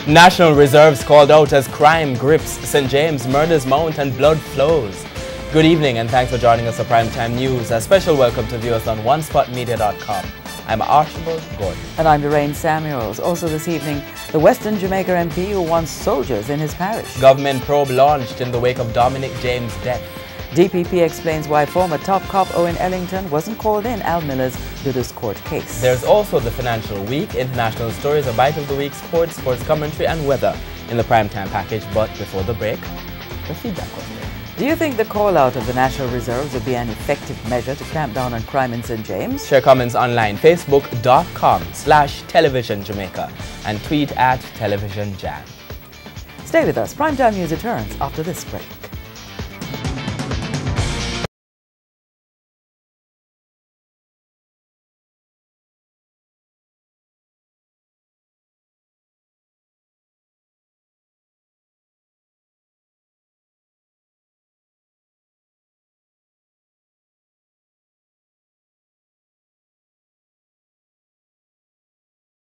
National reserves called out as crime grips St. James, murders mount and blood flows. Good evening and thanks for joining us for Primetime News. A special welcome to viewers on onespotmedia.com. I'm Archibald Gordon. And I'm Lorraine Samuels. Also this evening, the Western Jamaica MP who wants soldiers in his parish. Government probe launched in the wake of Dominic James' death. DPP explains why former top cop Owen Ellington wasn't called in Al Miller's Ludus court case. There's also the Financial Week, international stories, a bite of the week, sports commentary and weather in the primetime package. But before the break, the feedback question. Do you think the call-out of the National Reserves would be an effective measure to clamp down on crime in St. James? Share comments online, facebook.com/television Jamaica and tweet at television jam. Stay with us. Primetime News returns after this break.